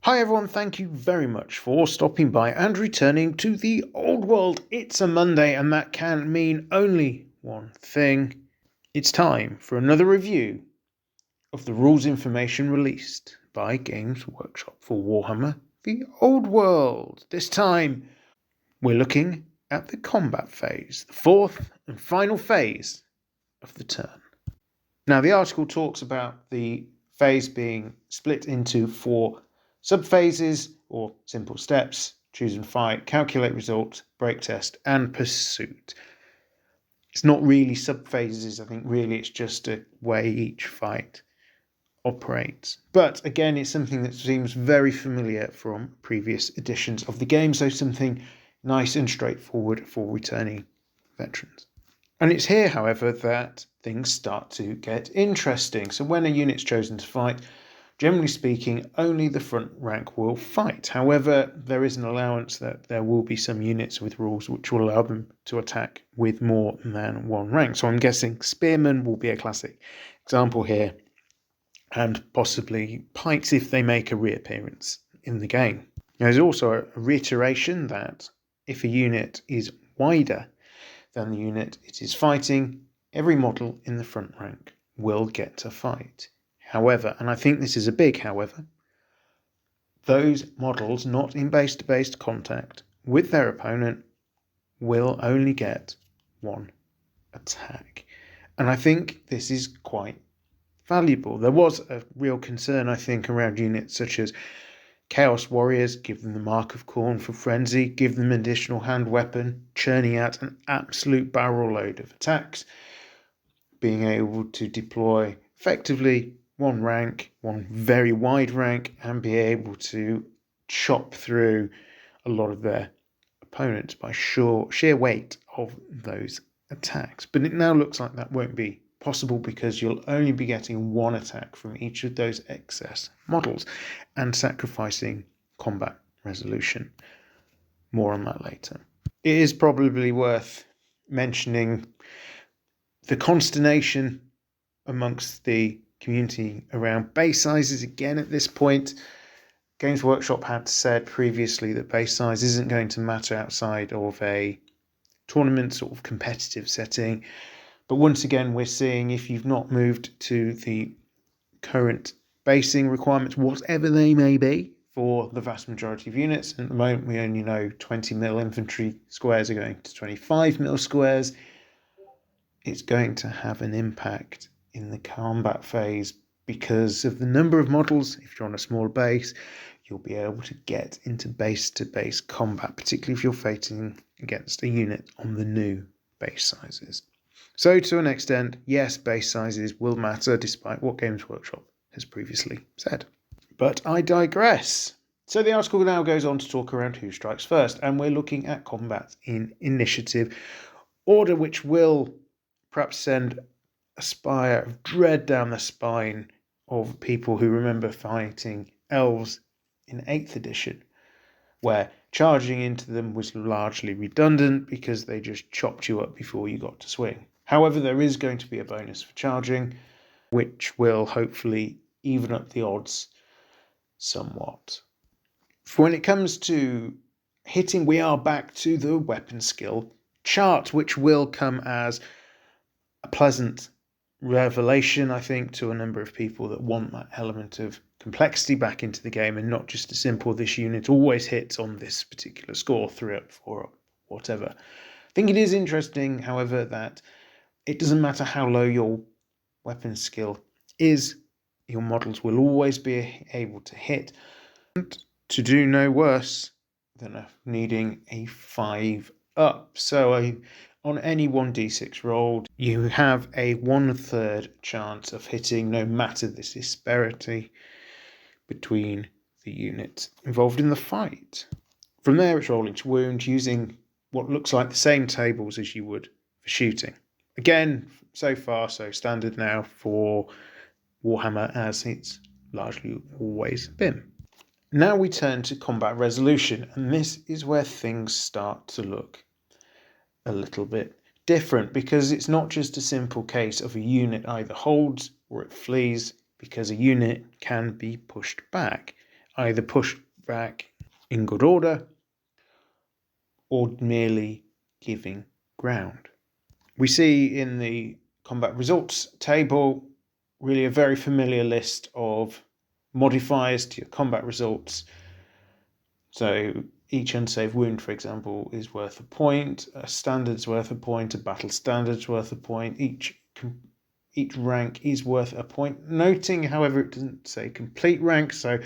Hi everyone, thank you very much for stopping by and returning to the old world. It's a Monday and that can mean only one thing. It's time for another review of the rules information released by Games Workshop for Warhammer the Old World. This time we're looking at the combat phase, the fourth and final phase of the turn. Now the article talks about the phase being split into 4 subphases or simple steps: choose and fight, calculate result, break test, and pursuit. It's not really subphases, I think really it's just a way each fight operates. But again, it's something that seems very familiar from previous editions of the game, so something nice and straightforward for returning veterans. And it's here, however, that things start to get interesting. So when a unit's chosen to fight, generally speaking, only the front rank will fight. However, there is an allowance that there will be some units with rules which will allow them to attack with more than one rank. So I'm guessing Spearmen will be a classic example here, and possibly Pikes if they make a reappearance in the game. There's also a reiteration that if a unit is wider than the unit it is fighting, every model in the front rank will get to fight. However, and I think this is a big however, those models not in base-to-base contact with their opponent will only get one attack. And I think this is quite valuable. There was a real concern, I think, around units such as Chaos Warriors. Give them the Mark of Khorne for frenzy, give them an additional hand weapon, churning out an absolute barrel load of attacks, being able to deploy effectively one rank, one very wide rank, and be able to chop through a lot of their opponents by sheer weight of those attacks. But it now looks like that won't be possible because you'll only be getting one attack from each of those excess models and sacrificing combat resolution. More on that later. It is probably worth mentioning the consternation amongst the community around base sizes again at this point. Games Workshop had said previously that base size isn't going to matter outside of a tournament sort of competitive setting. But once again, we're seeing if you've not moved to the current basing requirements, whatever they may be, for the vast majority of units. At the moment, we only know 20mm infantry squares are going to 25mm squares. It's going to have an impact in the combat phase because of the number of models. If you're on a small base, you'll be able to get into base-to-base combat, particularly if you're fighting against a unit on the new base sizes. So to an extent, yes, base sizes will matter despite what Games Workshop has previously said. But I digress. So the article now goes on to talk around who strikes first, and we're looking at combat in initiative order, which will perhaps send a spire of dread down the spine of people who remember fighting elves in 8th edition, where charging into them was largely redundant because they just chopped you up before you got to swing. However, there is going to be a bonus for charging, which will hopefully even up the odds somewhat. For when it comes to hitting, we are back to the weapon skill chart, which will come as a pleasant revelation, I think, to a number of people that want that element of complexity back into the game and not just a simple this unit always hits on this particular score, 3 up, 4 up, whatever. I think it is interesting, however, that it doesn't matter how low your weapon skill is, your models will always be able to hit, and to do no worse than needing a 5 up. So on any 1d6 roll, you have a 1/3 chance of hitting no matter the disparity between the units involved in the fight. From there, it's rolling to wound using what looks like the same tables as you would for shooting. Again, so far so standard now for Warhammer, as it's largely always been. Now we turn to combat resolution, and this is where things start to look a little bit different, because it's not just a simple case of a unit either holds or it flees, because a unit can be pushed back. either pushed back in good order or merely giving ground. We see in the combat results table really a very familiar list of modifiers to your combat results. So each unsaved wound, for example, is worth a point, a standard's worth a point, a battle standard's worth a point, each rank is worth a point. Noting, however, it doesn't say complete rank, so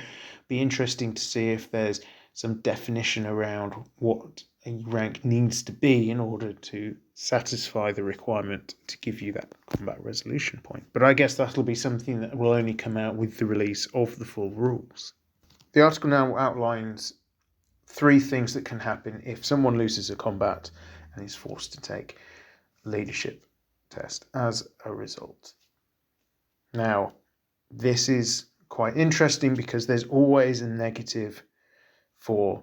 be interesting to see if there's some definition around what a rank needs to be in order to satisfy the requirement to give you that combat resolution point. But I guess that'll be something that will only come out with the release of the full rules. The article now outlines 3 things that can happen if someone loses a combat and is forced to take a leadership test as a result. Now, this is quite interesting because there's always a negative for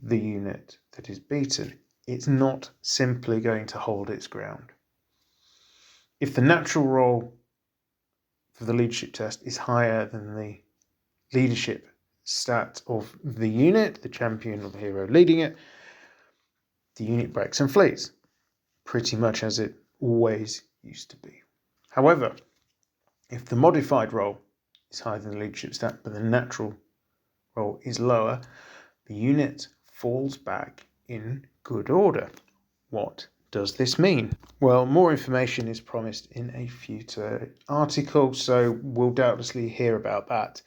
the unit that is beaten. It's not simply going to hold its ground. If the natural roll for the leadership test is higher than the leadership stat of the unit, the champion or the hero leading it, the unit breaks and flees, pretty much as it always used to be. However, if the modified roll is higher than the leadership stat, but the natural roll is lower, the unit falls back in good order. What does this mean? Well, more information is promised in a future article, so we'll doubtlessly hear about that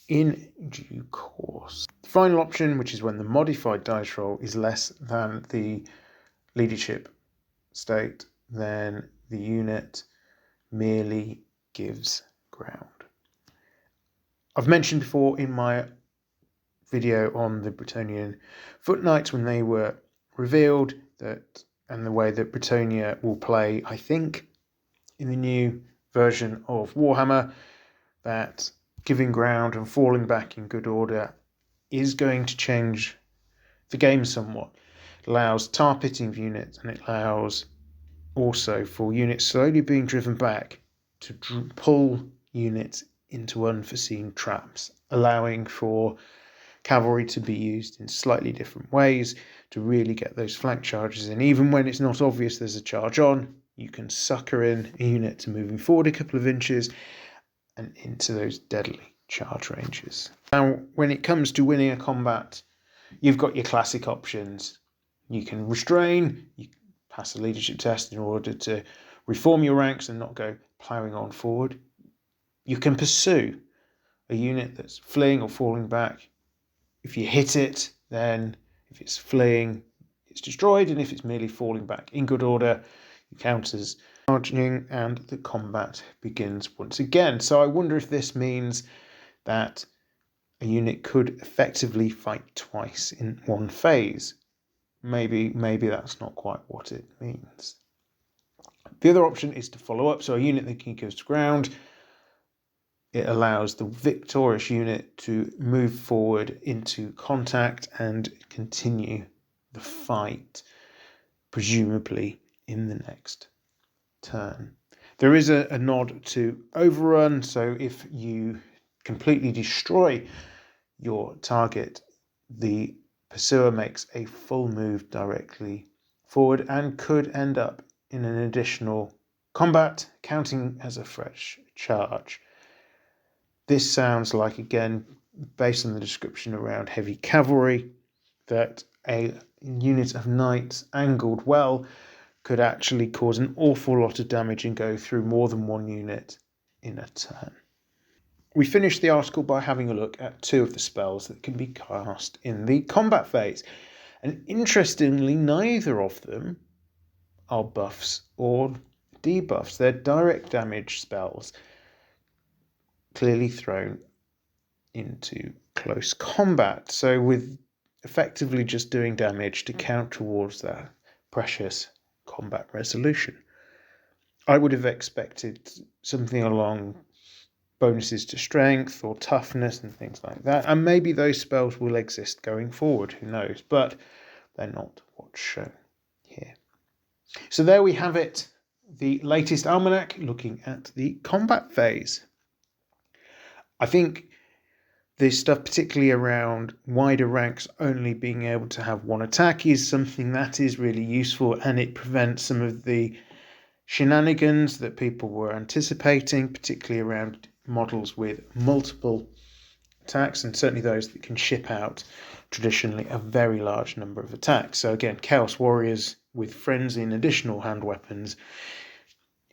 in due course. The final option, which is when the modified dice roll is less than the leadership state, then the unit merely gives ground. I've mentioned before in my video on the Bretonnian Foot Knights when they were revealed that, and the way that Bretonnia will play, I think, in the new version of Warhammer, that giving ground and falling back in good order is going to change the game somewhat. It allows tar pitting units, and it allows also for units slowly being driven back to pull units into unforeseen traps, allowing for cavalry to be used in slightly different ways to really get those flank charges in. Even when it's not obvious there's a charge on, you can sucker in a unit to moving forward a couple of inches and into those deadly charge ranges. Now, when it comes to winning a combat, you've got your classic options. You can restrain, you can pass a leadership test in order to reform your ranks and not go ploughing on forward. You can pursue a unit that's fleeing or falling back. If you hit it, then if it's fleeing, it's destroyed, and if it's merely falling back in good order, it counts as charging, and the combat begins once again. So I wonder if this means that a unit could effectively fight twice in one phase. Maybe that's not quite what it means. The other option is to follow up. So a unit that gives ground, it allows the victorious unit to move forward into contact and continue the fight, presumably in the next turn. There is a nod to overrun, so if you completely destroy your target, the pursuer makes a full move directly forward and could end up in an additional combat, counting as a fresh charge. This sounds like, again, based on the description around heavy cavalry, that a unit of knights angled well could actually cause an awful lot of damage and go through more than one unit in a turn. We finished the article by having a look at 2 of the spells that can be cast in the combat phase. And interestingly, neither of them are buffs or debuffs. They're direct damage spells, clearly thrown into close combat. So with effectively just doing damage to count towards that precious combat resolution. I would have expected something along bonuses to strength or toughness and things like that. And maybe those spells will exist going forward, who knows? But they're not what's shown here. So there we have it, the latest Almanack looking at the combat phase. I think This stuff, particularly around wider ranks only being able to have one attack, is something that is really useful, and it prevents some of the shenanigans that people were anticipating, particularly around models with multiple attacks, and certainly those that can ship out traditionally a very large number of attacks. So again, Chaos Warriors with frenzy and additional hand weapons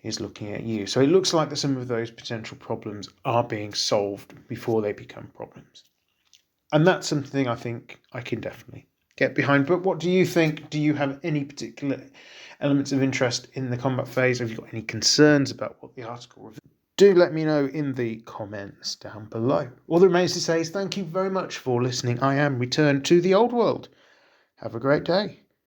is looking at you. So it looks like that some of those potential problems are being solved before they become problems. And that's something I think I can definitely get behind. But what do you think? Do you have any particular elements of interest in the combat phase? Have you got any concerns about what the article reveals? Do let me know in the comments down below. All that remains to say is thank you very much for listening. I am returned to the old world. Have a great day.